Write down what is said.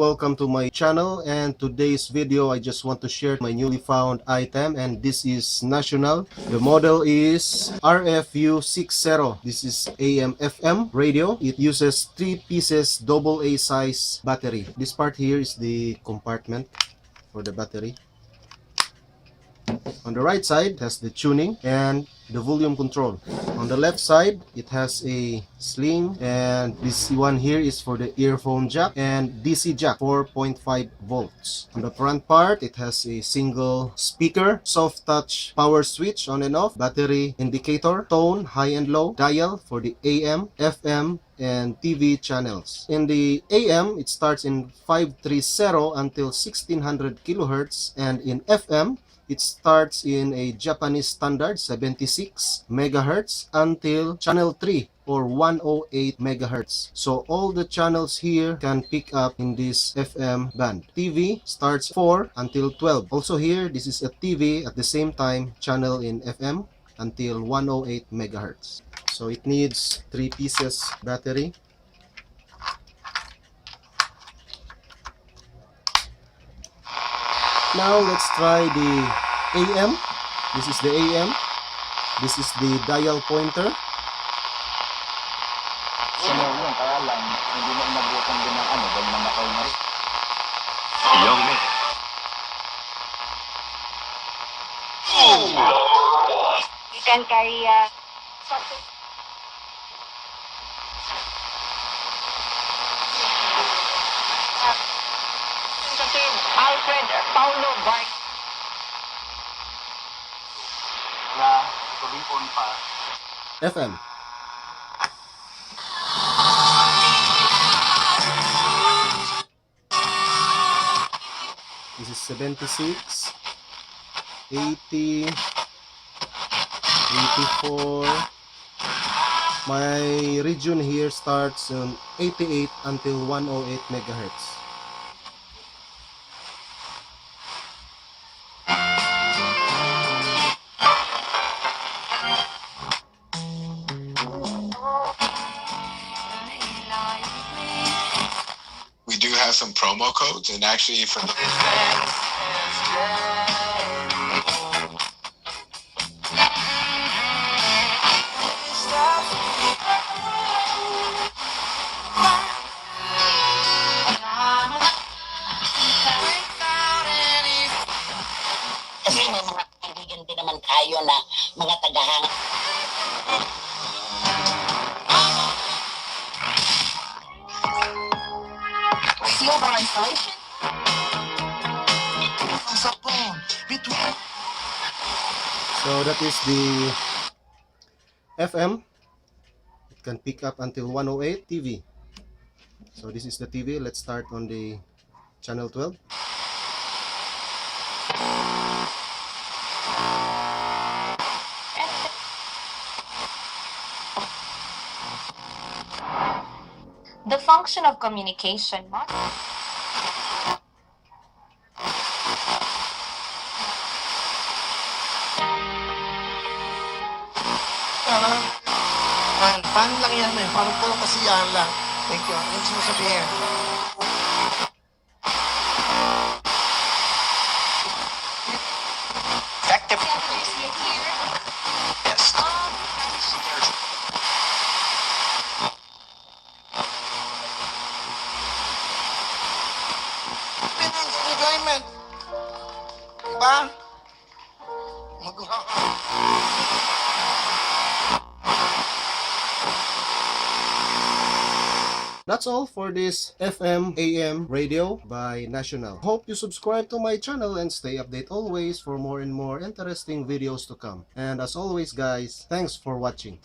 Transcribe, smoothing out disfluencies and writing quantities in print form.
Welcome to my channel, and today's video I just want to share my newly found item, and this is National. The model is RF-U60. This is AM/FM radio. It uses 3 pieces AA size battery. This part here is the compartment for the battery. On the right side, it has the tuning and the volume control. On the left side, it has a sling, and this one here is for the earphone jack and DC jack 4.5 volts. On the front part, it has a single speaker, soft touch power switch on and off, battery indicator, tone, high and low, dial for the AM, FM, and TV channels. In the AM, it starts in 530 until 1600 kilohertz, and in FM, it starts in a Japanese standard 76 megahertz until channel 3 or 108 megahertz. So all the channels here can pick up in this FM band. TV starts 4 until 12. Also here, this is a TV at the same time channel in FM until 108 megahertz. So it needs 3 pieces battery. Now let's try the AM. This is the AM. This is the dial pointer. Sino yun, kaya lang, hindi na inabutan din ng dahil namatay na rin. Young man. You can carry something. Alfred Paulo Bar. Na, tulipon pa. FM. This is 76, 80, 84. My region here starts on 88 until 108 megahertz. We do have some promo codes, and actually for the Kasi may mga kaibigan din naman tayo na mga tagahanga. So that is the FM. It can pick up until 108. TV. So this is the TV. Let's start on the channel 12. The function of communication, not Fan lang yan eh. Parang puro kasiyahan lang. Thank you. Ano gusto mo sabihin? Effective. Yes. Enjoyment. Diba? That's all for this FM AM radio by National. Hope you subscribe to my channel and stay updated always for more and more interesting videos to come. And as always guys, thanks for watching.